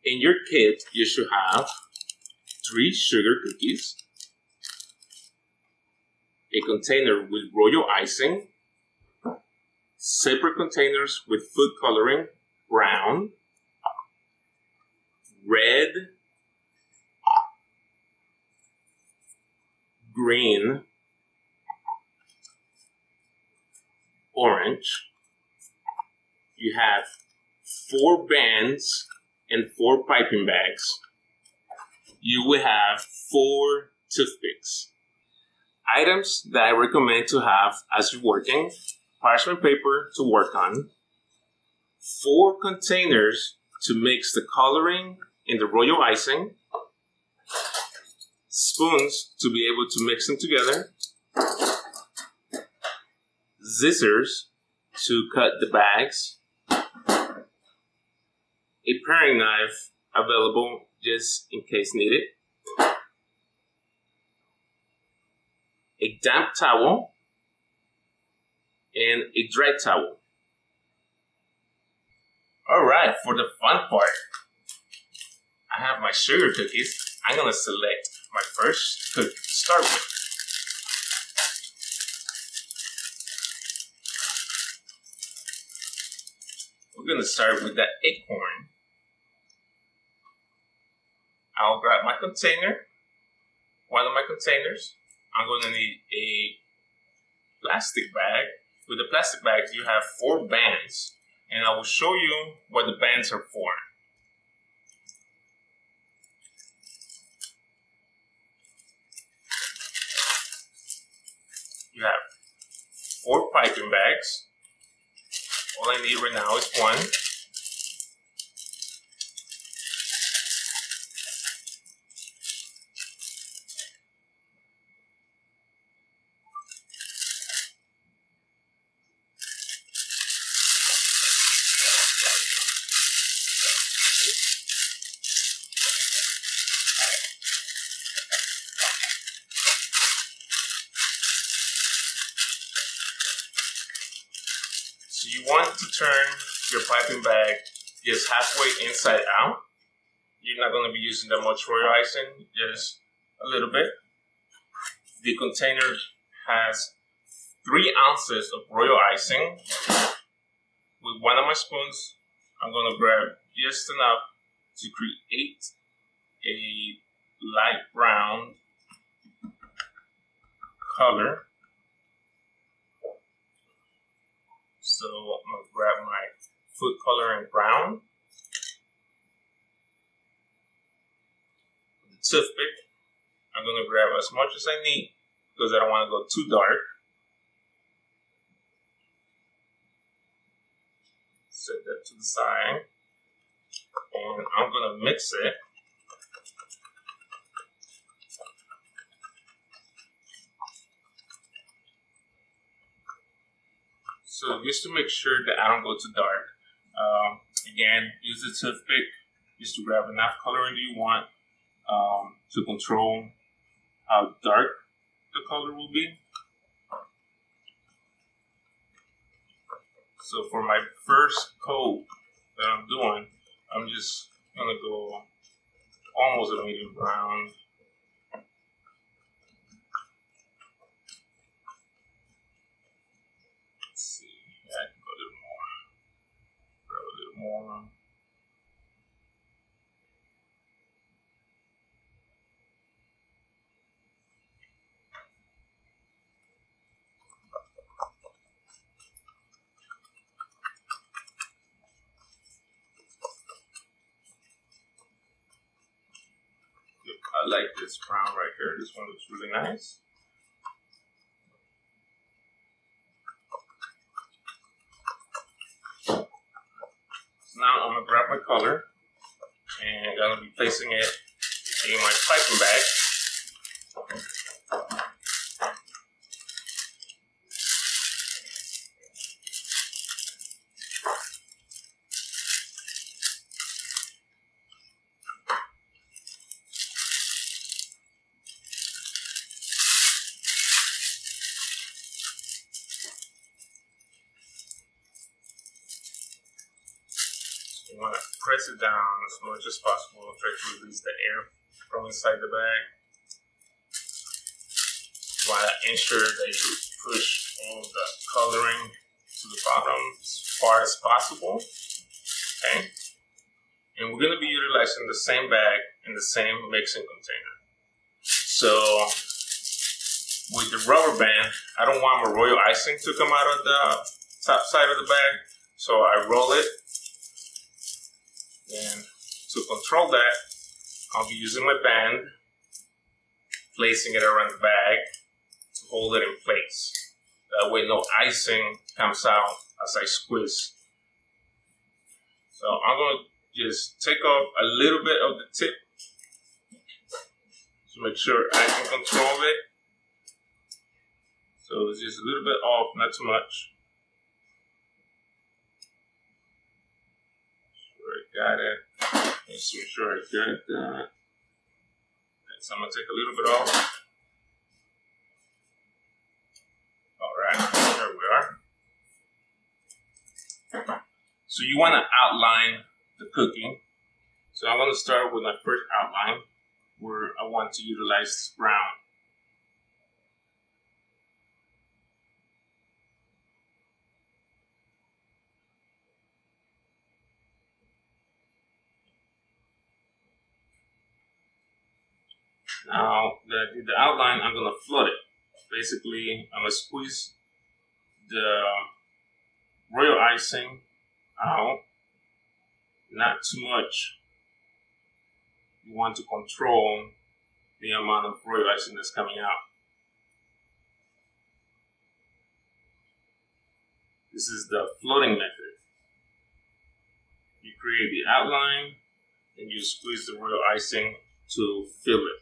In your kit, you should have 3 sugar cookies, a container with royal icing, separate containers with food coloring, brown, red, green, orange. You have 4 bands and 4 piping bags. You will have 4 toothpicks. Items that I recommend to have as you're working: parchment paper to work on, 4 containers to mix the coloring and the royal icing, spoons to be able to mix them together, scissors to cut the bags, a paring knife available just in case needed, a damp towel, and a dry towel. Alright, for the fun part, I have my sugar cookies. I'm going to select my first cookie to start with. We're going to start with that acorn. I'll grab my container, one of my containers. I'm going to need a plastic bag. With the plastic bag, you have 4 bands, and I will show you what the bands are for. You have 4 piping bags. All I need right now is 1. So you want to turn your piping bag just halfway inside out. You're not going to be using that much royal icing, just a little bit. The container has 3 ounces of royal icing. With one of my spoons, I'm going to grab just enough to create a light brown color. So I'm going to grab my food coloring brown. With the toothpick, I'm going to grab as much as I need because I don't want to go too dark. Set that to the side. And I'm going to mix it. So just to make sure that I don't go too dark, again, use the toothpick just to grab enough coloring that you want to control how dark the color will be. So for my first coat that I'm doing, I'm just going to go almost a medium brown. More. I like this brown right here. This one looks really nice. Now I'm going to grab my color and I'm going to be placing it in my piping bag. You want to press it down as much as possible. Try to release the air from inside the bag. You want to ensure that you push all the coloring to the bottom as far as possible. Okay? And we're going to be utilizing the same bag in the same mixing container. So with the rubber band, I don't want my royal icing to come out of the top side of the bag. So I roll it. And to control that, I'll be using my band, placing it around the bag to hold it in place. That way no icing comes out as I squeeze. So I'm going to just take off a little bit of the tip to make sure I can control it. So it's just a little bit off, not too much. Got it. Let's make sure I got that. So I'm going to take a little bit off. Alright, there we are. So you want to outline the cookie. So I'm going to start with my first outline where I want to utilize this brown. Now that I did the outline, I'm going to flood it. Basically, I'm going to squeeze the royal icing out. Not too much. You want to control the amount of royal icing that's coming out. This is the flooding method. You create the outline and you squeeze the royal icing to fill it.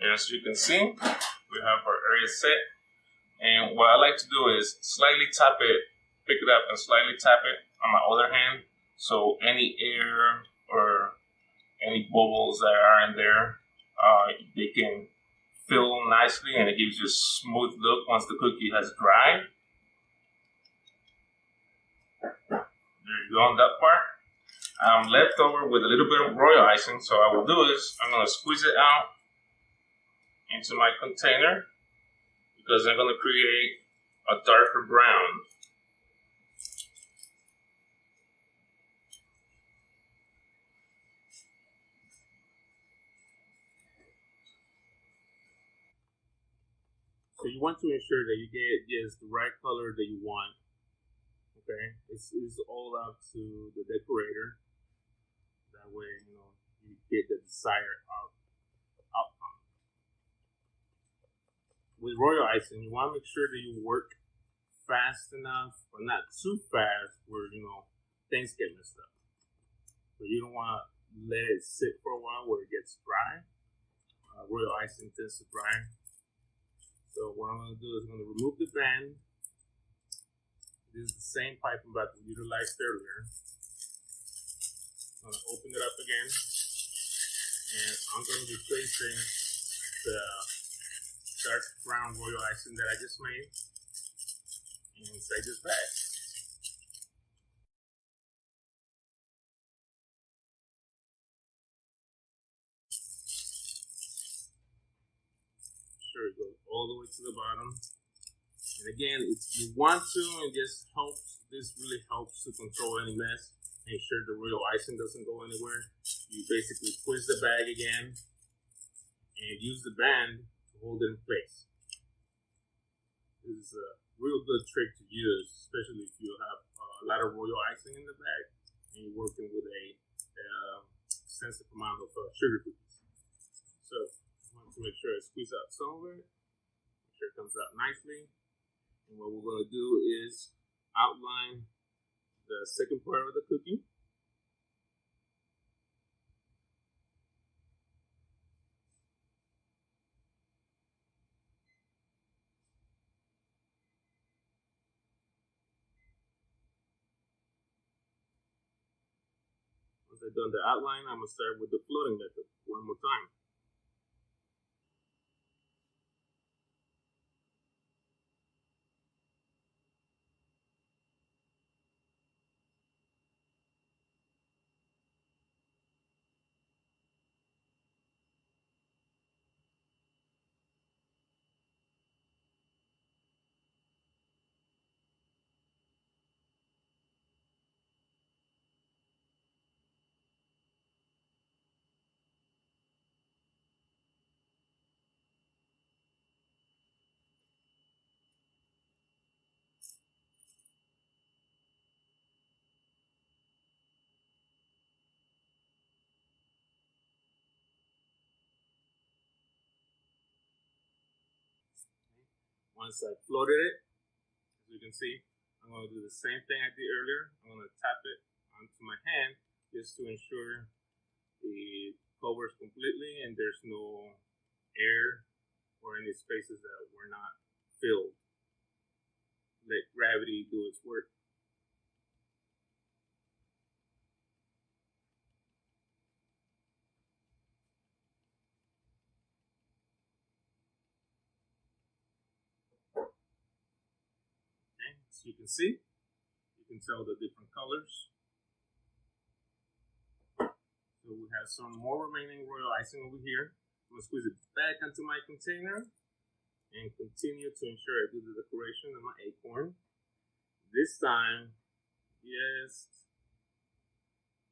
And as you can see, we have our area set. And what I like to do is slightly tap it, pick it up and slightly tap it on my other hand. So any air or any bubbles that are in there, they can fill nicely and it gives you a smooth look once the cookie has dried. There you go on that part. I'm left over with a little bit of royal icing. So what I will do is I'm going to squeeze it out into my container because I'm going to create a darker brown. So you want to ensure that you get just the right color that you want. Okay, it's all up to the decorator. That way, you get the desired outcome. With royal icing, you want to make sure that you work fast enough, but not too fast where, things get messed up. So you don't want to let it sit for a while where it gets dry. Royal icing tends to dry. So what I'm going to do is I'm going to remove the band. This is the same piping bag we utilized earlier. I'm going to open it up again. And I'm going to be placing the dark brown royal icing that I just made inside this bag. Sure, it goes all the way to the bottom. And again, if you want to, and this really helps to control any mess. Ensure the royal icing doesn't go anywhere. You basically twist the bag again and use the band to hold it in place. This is a real good trick to use, especially if you have a lot of royal icing in the bag and you're working with a extensive amount of sugar cookies. So I want to make sure I squeeze out some of it, make sure it comes out nicely. And what we're going to do is outline the second part of the cookie. Once I've done the outline, I'm going to start with the floating method one more time. Once I floated it, as you can see, I'm going to do the same thing I did earlier. I'm going to tap it onto my hand just to ensure it covers completely and there's no air or any spaces that were not filled. Let gravity do its work. Okay, so you can see, you can tell the different colors. So we have some more remaining royal icing over here. I'm going to squeeze it back into my container and continue to ensure I do the decoration of my acorn. This time, yes,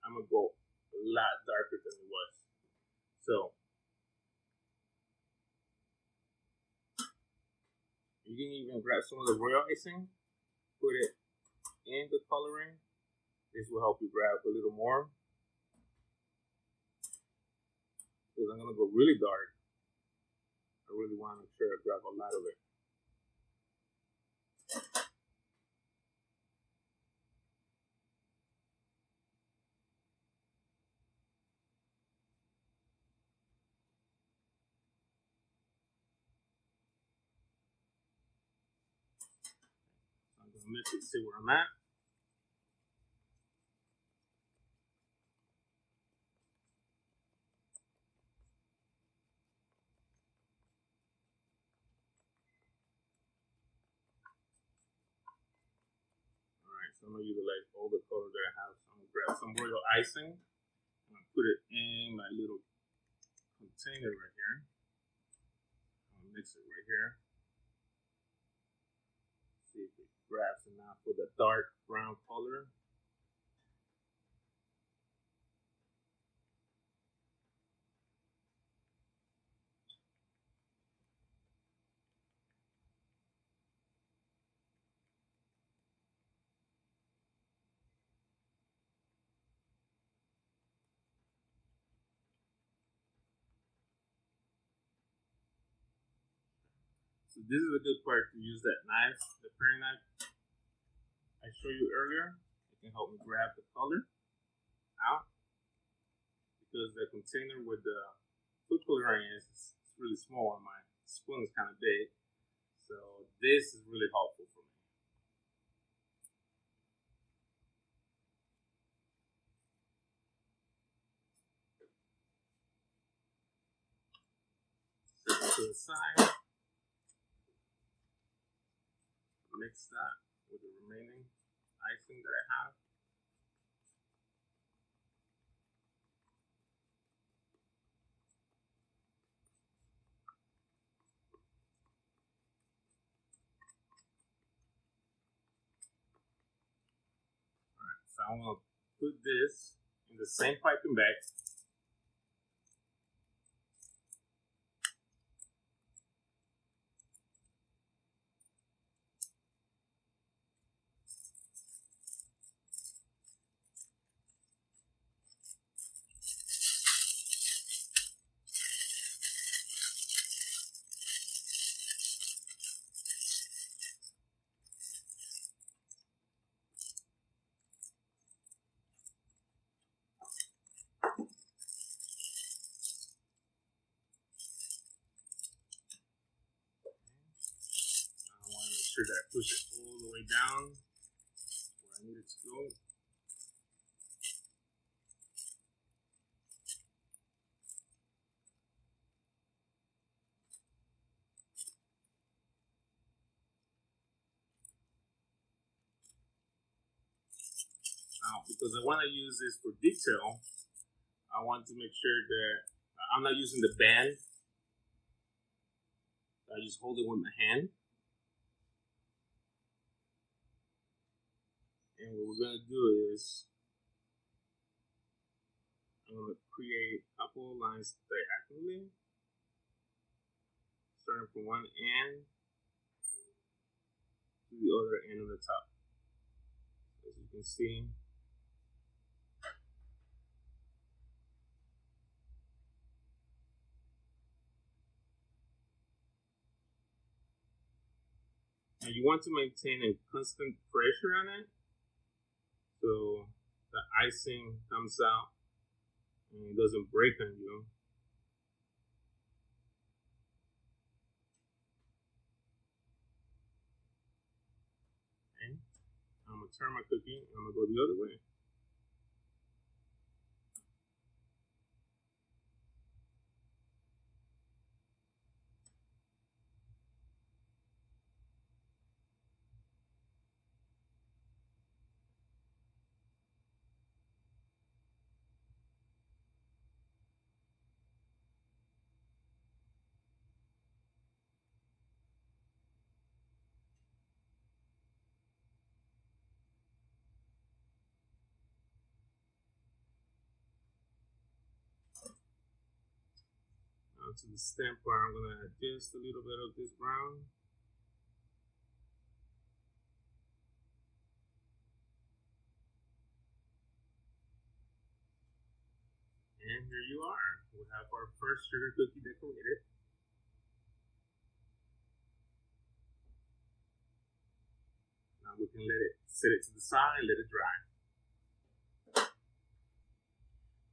I'm going to go a lot darker than it was. So, you can even grab some of the royal icing, put it in the coloring. This will help you grab a little more. Because I'm going to go really dark. I really want to make sure I grab a lot of it. So I'm going to mix it, see where I'm at. Alright, so I'm going to utilize all the color that I have. So I'm going to grab some royal icing. I'm going to put it in my little container right here. I'm going to mix it right here. See if it grabs enough with a dark brown color. So this is a good part to use that knife, the paring knife I showed you earlier. It can help me grab the color out because the container with the food coloring is really small and my spoon is kind of big. So this is really helpful for me. Set it to the side. Mix that with the remaining icing that I have. Alright, so I'm going to put this in the same piping bag. That I push it all the way down where I need it to go. Now, because I want to use this for detail, I want to make sure that I'm not using the band. I just hold it with my hand. And what we're going to do is I'm going to create a couple of lines diagonally, starting from one end to the other end on the top. As you can see, and you want to maintain a constant pressure on it so the icing comes out and it doesn't break on you. Okay. I'm going to turn my cookie and I'm going to go the other way. Now to the stamp part, I'm going to add just a little bit of this brown. And here you are. We have our first sugar cookie decorated. Now we can set it to the side and let it dry.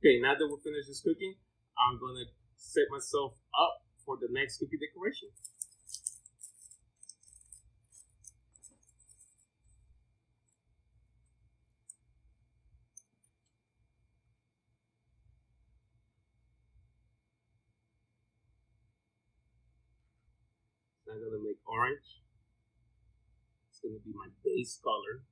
Okay, now that we finished this cookie, I'm going to set myself up for the next cookie decoration. So I'm going to make orange. It's going to be my base color.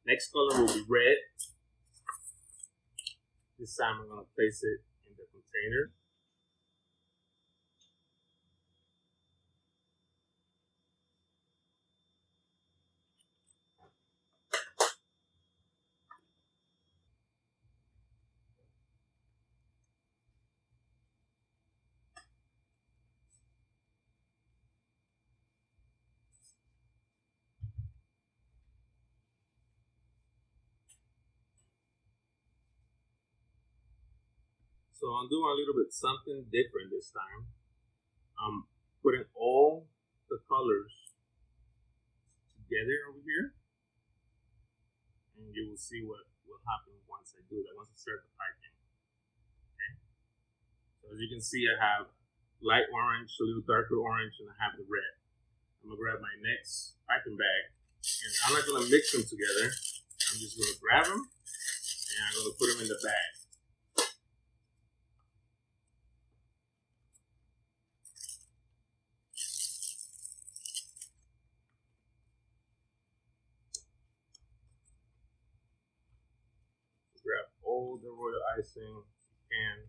Next color will be red. This time I'm going to place it in the container. So I'm doing a little bit something different this time. I'm putting all the colors together over here. And you will see what will happen once I do that, once I start the piping. Okay. So as you can see, I have light orange, a little darker orange, and I have the red. I'm gonna grab my next piping bag, and I'm not gonna mix them together. I'm just gonna grab them, and I'm gonna put them in the bag. Grab all the royal icing you can.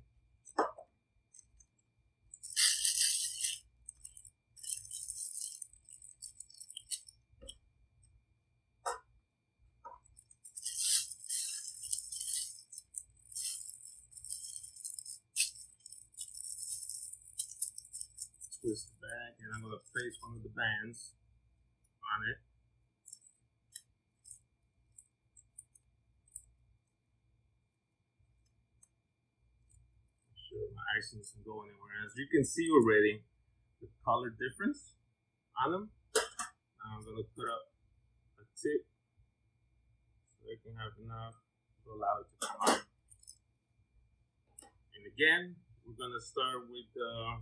place one of the bands on it. Make sure my icing doesn't go anywhere. As you can see already, the color difference on them. Now I'm going to put up a tip so I can have enough to allow it to come on. And again, we're going to start with the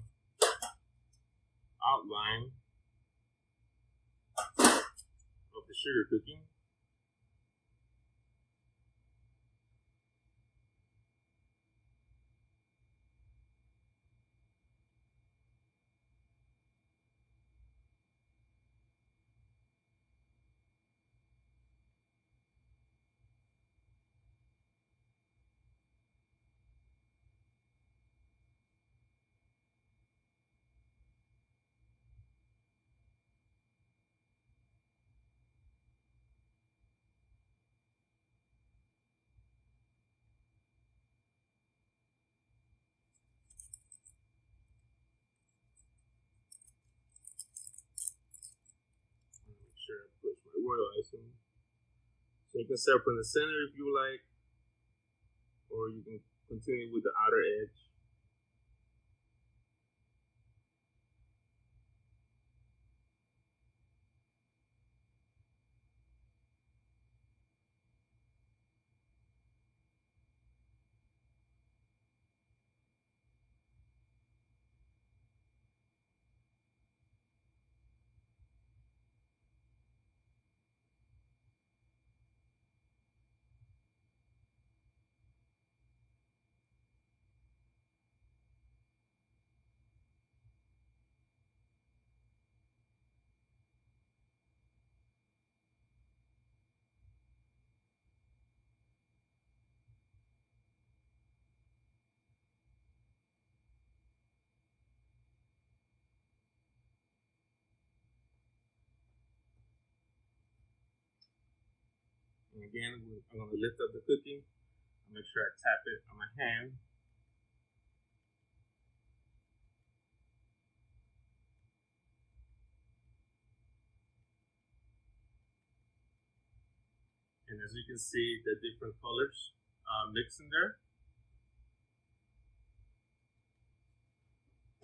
outline of the sugar cooking. Make sure I push my royal icing. So you can start from the center if you like, or you can continue with the outer edge. And again, I'm going to lift up the cookie. I'll make sure I tap it on my hand. And as you can see, the different colors mixed in there.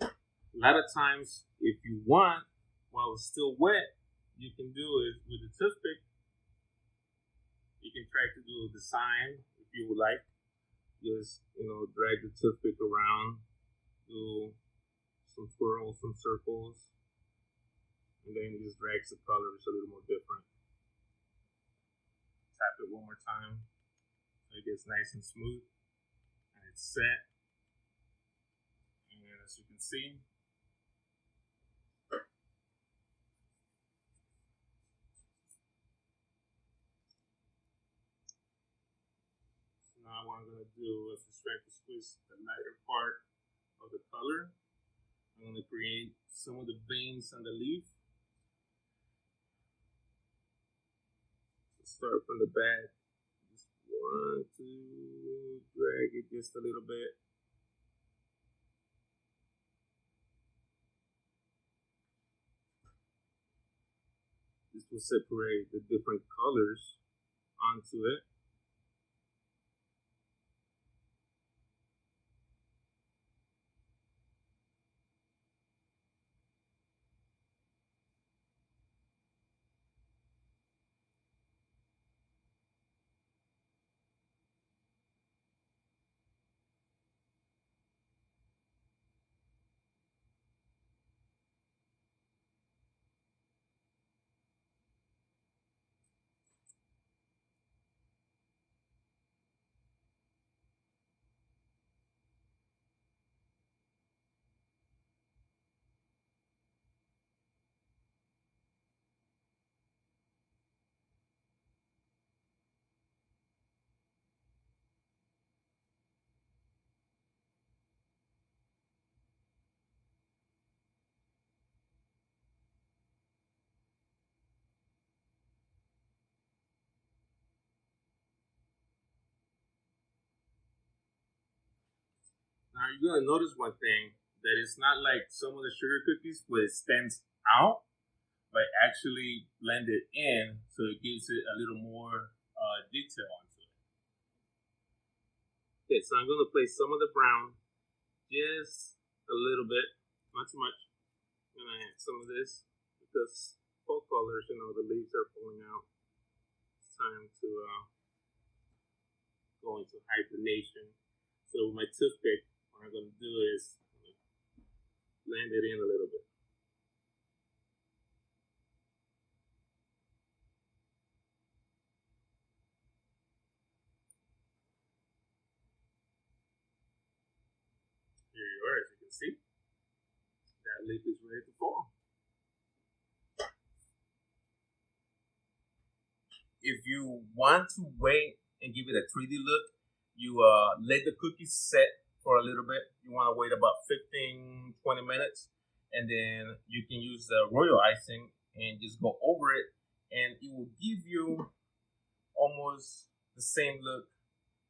A lot of times, if you want, while it's still wet, you can do it with a toothpick. You can try to do a design if you would like. Just, drag the toothpick around, do some swirls, some circles, and then it just drags the colors a little more different. Tap it one more time so it gets nice and smooth and it's set. And as you can see, now what I'm going to do is just try to squeeze the lighter part of the color. I'm going to create some of the veins on the leaf. So start from the back. Just one, two, drag it just a little bit. This will separate the different colors onto it. Now you're going to notice one thing. That it's not like some of the sugar cookies where it stands out, but actually blended in, so it gives it a little more detail onto it. Okay, so I'm going to place some of the brown, just a little bit, not too much. I'm going to add some of this because fall colors, the leaves are falling out. It's time to go into hibernation. So with my toothpick, what I'm going to do is blend it in a little bit. Here you are, as you can see. That leaf is ready to fall. If you want to wait and give it a 3D look, you let the cookies set for a little bit. You want to wait about 15, 20 minutes, and then you can use the royal icing and just go over it, and it will give you almost the same look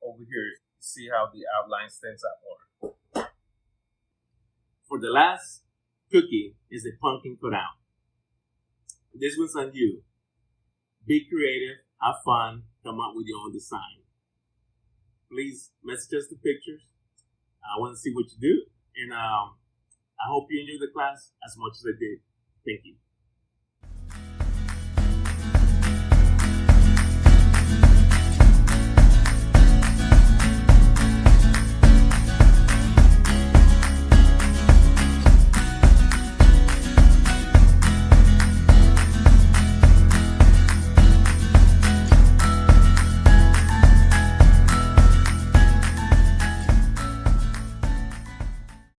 over here. See how the outline stands out more. For the last cookie is the pumpkin cutout. This one's on you. Be creative, have fun, come up with your own design. Please message us the pictures. I want to see what you do. And I hope you enjoyed the class as much as I did. Thank you.